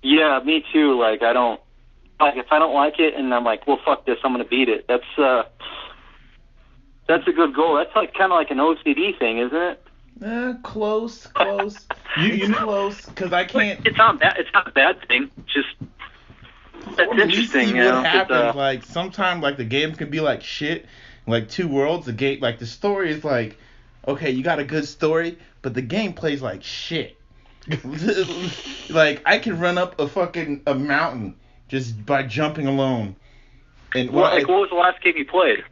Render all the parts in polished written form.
Yeah, me too. Like, I don't like if I don't like it, and I'm like, well, fuck this, I'm gonna beat it. That's a good goal. That's like kind of like an OCD thing, isn't it? Close. It's close because I can't. It's not bad. It's not a bad thing. Just that's interesting. See You what know, happens. Like sometimes, like the game can be like shit. Like Two Worlds, the game, like the story is like, okay, you got a good story, but the game plays like shit. Like I can run up a mountain just by jumping alone. And what was the last game you played?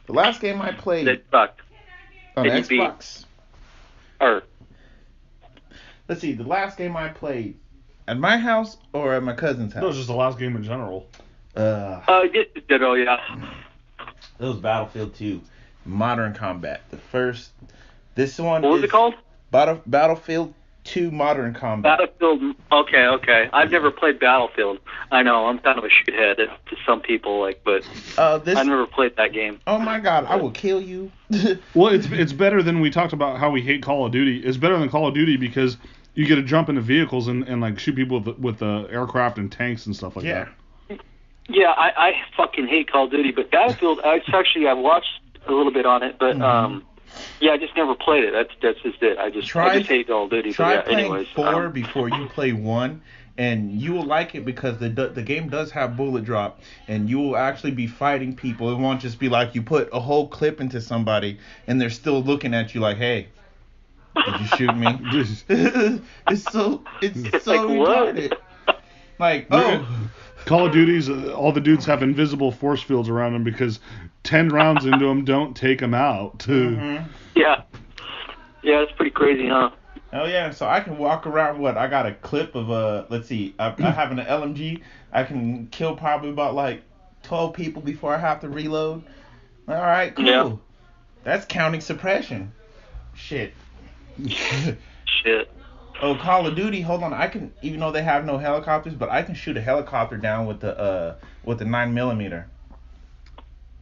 The last game I played That sucked. on That you Xbox. Or Let's see, the last game I played at my house or at my cousin's house. No, it's just the last game in general. Ditto, yeah. It was Battlefield 2, Modern Combat. This one. What was it called? Battlefield 2 Modern Combat. Battlefield. Okay. I've never played Battlefield. I know I'm kind of a shithead to some people, but I've never played that game. Oh my God, I will kill you. Well, it's better than we talked about how we hate Call of Duty. It's better than Call of Duty because you get to jump into vehicles and like shoot people with aircraft and tanks and stuff like that. Yeah, I fucking hate Call of Duty, but Battlefield, I watched a little bit on it, but yeah, I just never played it. That's just it. I just hate Call of Duty. Try playing anyways, 4 before you play 1, and you will like it because the game does have bullet drop, and you will actually be fighting people. It won't just be like you put a whole clip into somebody, and they're still looking at you like, hey, did you shoot me? it's so retarded. Like, Call of Duty's all the dudes have invisible force fields around them because 10 rounds into them don't take them out. Yeah, it's pretty crazy, huh? Oh yeah, so I can walk around. I got a clip of let's see, I have an LMG. I can kill probably about like 12 people before I have to reload. All right, cool. Yeah. That's counting suppression. Shit. Shit. Oh, Call of Duty. Hold on, I can, even though they have no helicopters, but I can shoot a helicopter down with the 9mm.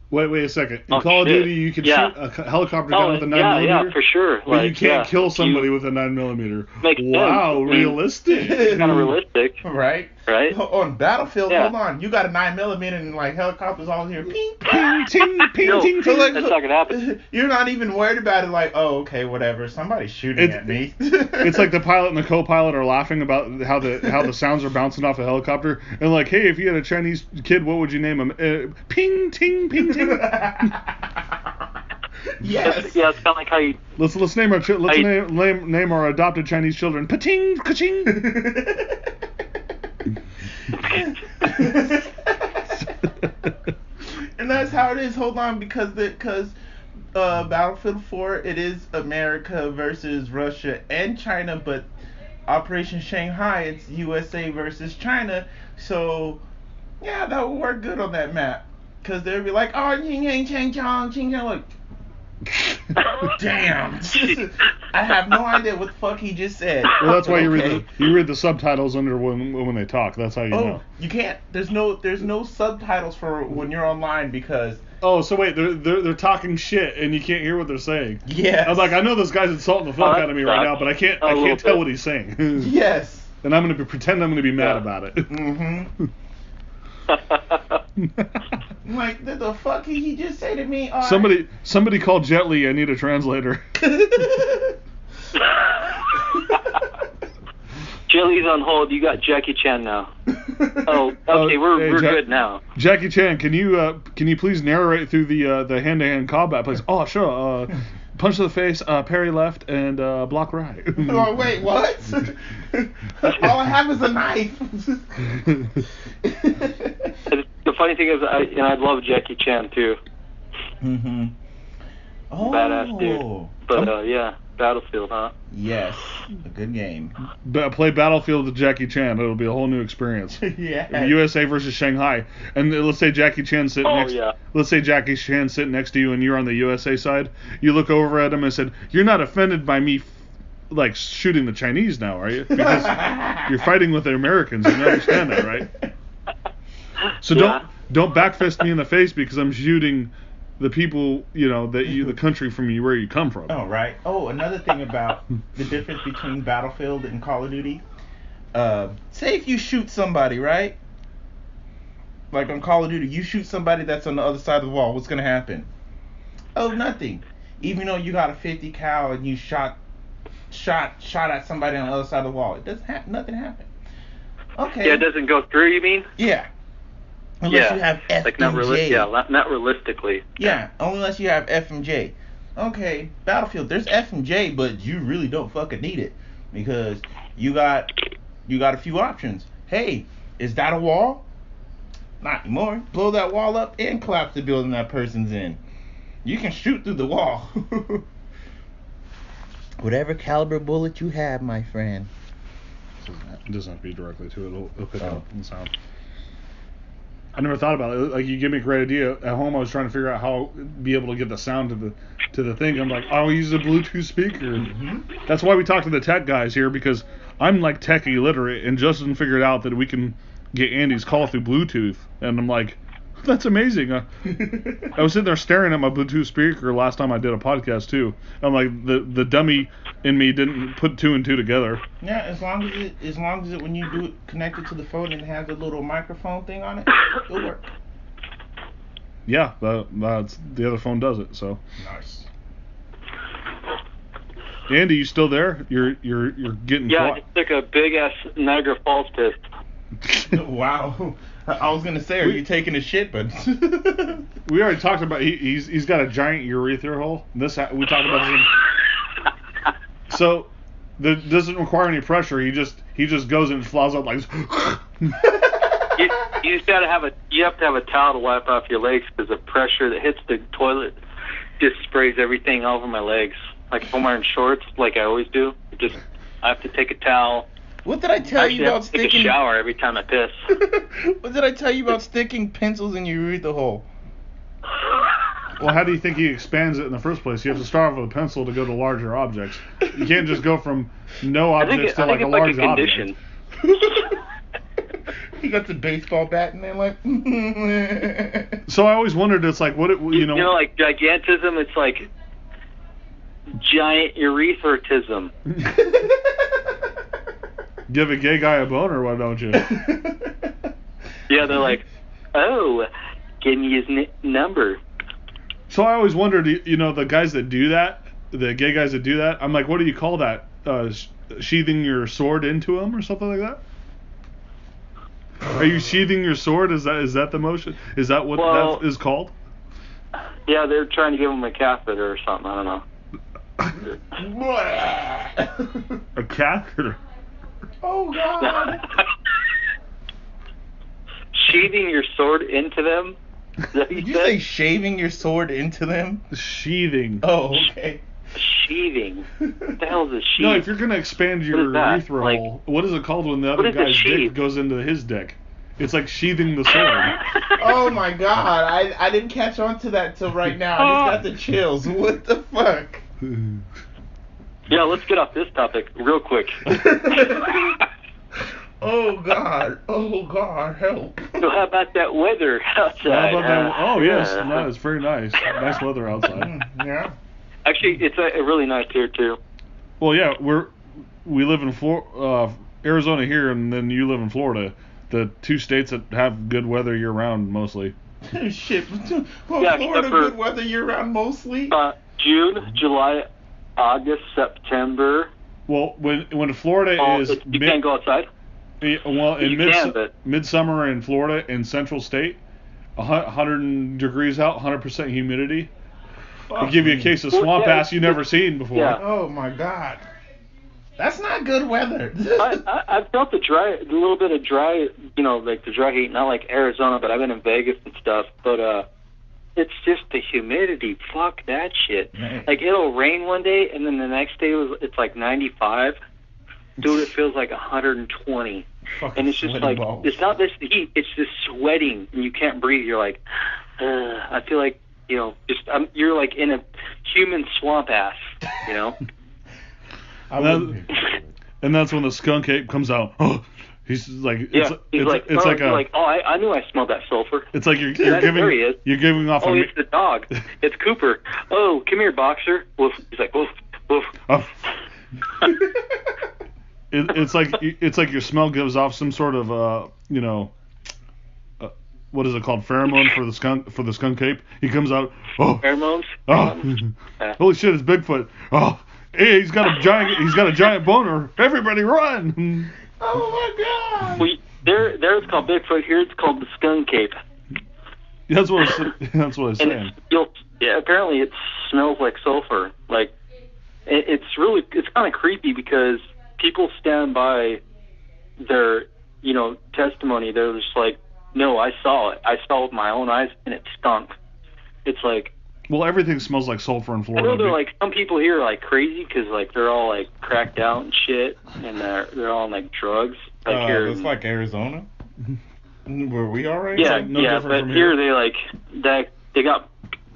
Wait a second. In Call of Duty, you can shoot a helicopter down with a 9mm. Yeah, for sure. But you can't kill somebody with a 9mm. Wow, realistic. Kind of realistic. Right? On Battlefield, hold on. You got a 9mm and like helicopters all here. Ping, ping, ting, ping, no, ting, ting. That's not gonna happen. You're not even worried about it. Like, oh, okay, whatever. Somebody's shooting at me. It's like the pilot and the co-pilot are laughing about how the sounds are bouncing off a helicopter, and like, hey, if you had a Chinese kid, what would you name him? Ping, ting, ping, ting. Yes. It's kind of like how you. Let's name our name our adopted Chinese children. Pating, kaching. And that's how it is. Hold on, because Battlefield 4, it is America versus Russia and China, but Operation Shanghai, it's USA versus China. So yeah, that would work good on that map. Because they'd be like, oh, ching chang chong, ching chang, like, damn. I have no idea what the fuck he just said. Well, that's why you read the subtitles under when they talk. That's how you know. You can't. There's no subtitles for when you're online because. Oh, so wait, they're talking shit and you can't hear what they're saying. Yeah. I was like, I know this guy's insulting the fuck out of me right now, but I can't tell what he's saying. Yes. And I'm gonna pretend I'm gonna be mad about it. Mm-hmm. Like, the fuck did he just say to me? Somebody call Jet Li. I need a translator. Jet Li's on hold. You got Jackie Chan now. Oh, okay, we're good now. Jackie Chan, can you please narrate through the hand-to-hand combat, please? Oh, sure. Punch to the face, parry left, and block right. Oh, wait, what? All I have is a knife. The funny thing is, I love Jackie Chan too. Mm-hmm. Oh. Badass dude. But yeah, Battlefield, huh? Yes, a good game. Play Battlefield with Jackie Chan. It'll be a whole new experience. Yeah. USA versus Shanghai, and let's say Jackie Chan sitting next. Yeah. Let's say Jackie Chan sitting next to you, and you're on the USA side. You look over at him and said, "You're not offended by me, like shooting the Chinese now, are you? Because you're fighting with the Americans. You understand that, right? So don't backfist me in the face because I'm shooting the people, the country from where you come from." Oh, right. Oh, another thing about the difference between Battlefield and Call of Duty. say if you shoot somebody, right? Like on Call of Duty, you shoot somebody that's on the other side of the wall. What's gonna happen? Oh, nothing. Even though you got a 50 cal and you shot at somebody on the other side of the wall, it doesn't happen. Nothing happened. Okay. Yeah, it doesn't go through. You mean? Yeah. Unless you have FMJ. Like not realistically. Yeah, unless you have FMJ. Okay, Battlefield, there's FMJ, but you really don't fucking need it because you got a few options. Hey, is that a wall? Not anymore. Blow that wall up and collapse the building that person's in. You can shoot through the wall. Whatever caliber bullet you have, my friend. It doesn't have to be directly to it. It'll pick up and sound. I never thought about it. Like, you give me a great idea. At home, I was trying to figure out how be able to get the sound to the thing. I'm like, I'll use a Bluetooth speaker. Mm-hmm. That's why we talk to the tech guys here, because I'm like tech illiterate, and Justin figured out that we can get Andy's call through Bluetooth, and I'm like, that's amazing. I was sitting there staring at my Bluetooth speaker last time I did a podcast too. I'm like, the dummy in me didn't put two and two together. Yeah, as long as it when you do it connected to the phone and it has a little microphone thing on it, it'll work. Yeah, that's the other phone does it. So nice. Andy, you still there? You're getting Yeah, I just took a big ass Niagara Falls piss. Wow. I was gonna say, are you taking a shit? But we already talked about he's got a giant urethra hole. We talked about this. So that doesn't require any pressure. He just goes and flies up like. you just have to have a towel to wipe off your legs because the pressure that hits the toilet just sprays everything all over my legs. Like if I'm wearing shorts, like I always do, I have to take a towel. What did I tell you about sticking? Take a shower every time I piss. What did I tell you about sticking pencils in your urethra hole? Well, how do you think he expands it in the first place? You have to start off with a pencil to go to larger objects. You can't just go from no objects to like a large object. He got the baseball bat and then like. So I always wondered, it's like what you know, like gigantism. It's like giant urethratism. Give a gay guy a boner, why don't you? Yeah, they're like, oh, give me his number. So I always wondered, the guys that do that, the gay guys that do that, I'm like, what do you call that? Sheathing your sword into him or something like that? Are you sheathing your sword? Is that the motion? Is that what that is called? Yeah, they're trying to give him a catheter or something. I don't know. A catheter? Oh, God. Sheathing your sword into them? Did you say shaving your sword into them? Sheathing. Oh, okay. Sheathing. What the hell is a sheath? No, if you're going to expand your urethra hole, what is it called when the other guy's dick goes into his dick? It's like sheathing the sword. Oh, my God. I didn't catch on to that till right now. I just got the chills. What the fuck? Yeah, let's get off this topic real quick. Oh, God. Oh, God, help. So how about that weather outside? Oh, yes. No, it's very nice. Nice weather outside. Yeah. Actually, it's really nice here, too. Well, yeah, we live in Arizona here, and then you live in Florida. The two states that have good weather year-round, mostly. Shit. Well, yeah, Florida, good weather year-round, mostly? June, July, August, September. Well, when Florida is... You can't go outside? Well, in midsummer in Florida, in Central State, 100 degrees out, 100% humidity. I'll give you a case of swamp ass you never seen before. Yeah. Oh my God, that's not good weather. I've felt a little bit of dry, like the dry heat. Not like Arizona, but I've been in Vegas and stuff. But it's just the humidity. Fuck that shit. Right. Like it'll rain one day, and then the next day it's like 95. Dude, it feels like 120. Fucking and it's just like balls. It's not this heat. It's just sweating, and you can't breathe. You're like, I feel like. You're like in a human swamp ass, And that's when the skunk ape comes out. Oh, he's like, I knew I smelled that sulfur. It's like you're giving off. Oh, it's the dog. It's Cooper. Oh, come here, boxer. Woof. He's like, woof, woof. Oh. it's like your smell gives off some sort of what is it called, pheromone for the skunk ape. He comes out, oh, Pheromones. holy shit, it's Bigfoot. Oh, hey, he's got a giant boner. Everybody run! Oh my god! There it's called Bigfoot. Here it's called the skunk ape. That's what I'm saying. Apparently it smells like sulfur. Like it's kind of creepy because people stand by their testimony. They're just like, no, I saw it. I saw it with my own eyes, and it stunk. It's like, well, everything smells like sulfur in Florida. I know they're like, some people here are like crazy because like they're all like cracked out and shit, and they're all on like drugs. Like here, it's like Arizona, where we are right. Yeah, no but here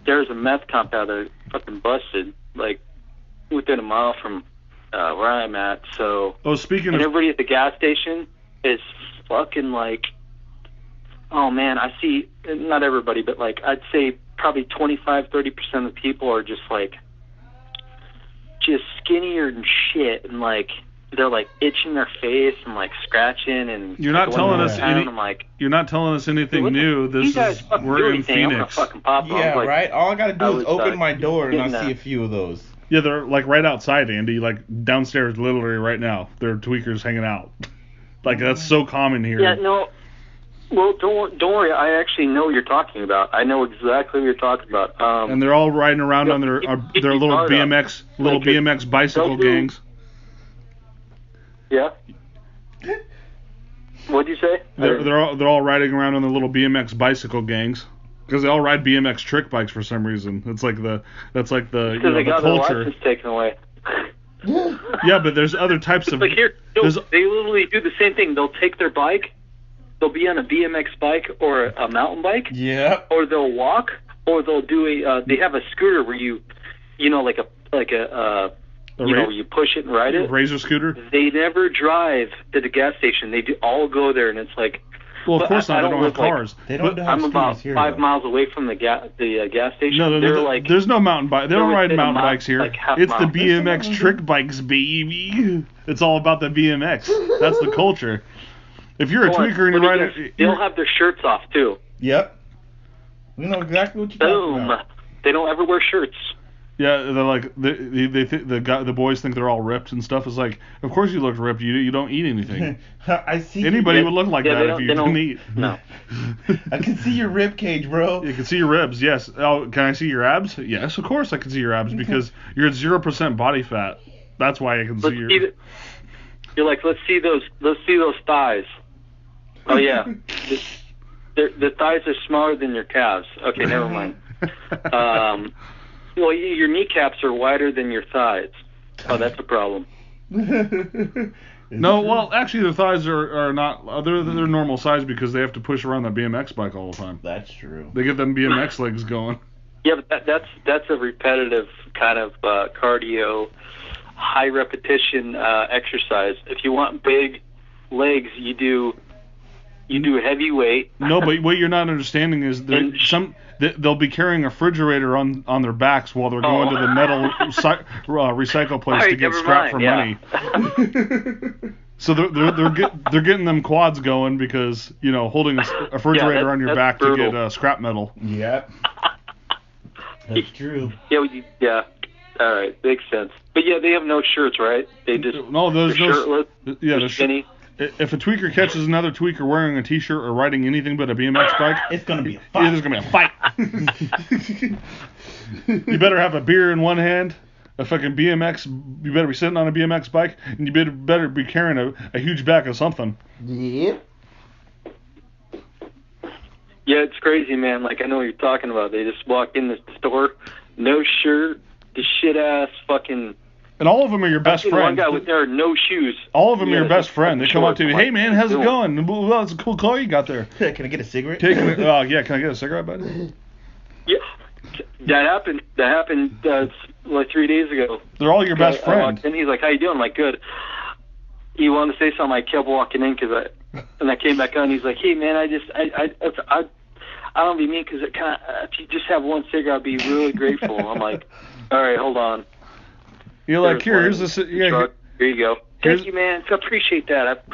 there's a meth compound that fucking busted like within a mile from where I'm at. So everybody at the gas station is fucking like, oh man, I see, not everybody, but like I'd say probably 25-30% of the people are just like just skinnier and shit, and like they're like itching their face and like scratching, and you're not telling us anything new. We're in Phoenix. Yeah, like, right. All I gotta do is open my door and I see a few of those. Yeah, they're like right outside, Andy. Like downstairs, literally right now. There are tweakers hanging out. Like that's so common here. Yeah, no. Well, don't worry. I actually know what you're talking about. I know exactly what you're talking about. And they're all riding around on their little BMX bicycle gangs. Yeah. What'd you say? They're all riding around on their little BMX bicycle gangs because they all ride BMX trick bikes for some reason. That's like the because they the got culture. their license taken away. Yeah, but there's other types of. Like here, they literally do the same thing. They'll take their bike. They'll be on a BMX bike or a mountain bike. Yeah. Or they'll walk, or they'll do they have a scooter where you you push it and ride it. Razor scooter. They never drive to the gas station. They all go there, and it's like. Well, of course not. They don't have cars. They don't have I'm about here, 5 miles away from the gas station. No, there's no mountain bike. They don't ride mountain bikes here. Like it's the BMX trick bikes, baby. It's all about the BMX. That's the culture. If you're a tweaker and you ride it, they'll have their shirts off too. Yep. We know exactly what you're talking about. They don't ever wear shirts. Yeah, they're like the boys think they're all ripped and stuff. It's like, of course you look ripped. You don't eat anything. I see. Anybody would look like that if you didn't eat. No. I can see your rib cage, bro. You can see your ribs. Yes. Oh, can I see your abs? Yes, of course I can see your abs because you're at 0% body fat. That's why I can see your. You're like, let's see those thighs. Oh yeah, the thighs are smaller than your calves. Okay, never mind. Well, your kneecaps are wider than your thighs. Oh, that's a problem. No, well, actually, their thighs are not. They're normal size because they have to push around that BMX bike all the time. That's true. They get them BMX legs going. Yeah, but that's a repetitive kind of cardio, high repetition exercise. If you want big legs, you do heavy weight. No, but what you're not understanding is they'll be carrying a refrigerator on their backs while they're going to the metal recycle place to get scrap for money. So they're getting them quads going because holding a refrigerator on your back brutal. To get scrap metal. Yep. That's true. Yeah. All right, makes sense. But yeah, they have no shirts, right? They just shirtless. Yeah, they're skinny. If a tweaker catches another tweaker wearing a t-shirt or riding anything but a BMX bike, it's gonna be a fight. There's gonna be a fight. You better have a beer in one hand, a fucking BMX. You better be sitting on a BMX bike, and you better be carrying a huge bag of something. Yep. Yeah, it's crazy, man. Like I know what you're talking about. They just walk in the store, no shirt, the shit ass fucking. And all of them are your best friend. One guy with no shoes. All of them are your best friend. They come up to you, hey man, how's it going? Well, it's a cool car you got there. Can I get a cigarette? Yeah, can I get a cigarette, buddy? Yeah, that happened like 3 days ago. They're all your best friends. And he's like, how you doing? I'm like, good. He wanted to say something. I kept walking in and I came back on. He's like, hey man, I don't be mean because if you just have one cigarette, I'd be really grateful. I'm like, all right, hold on. You're like, here's this. Yeah, here you go. Thank you, man. I appreciate that.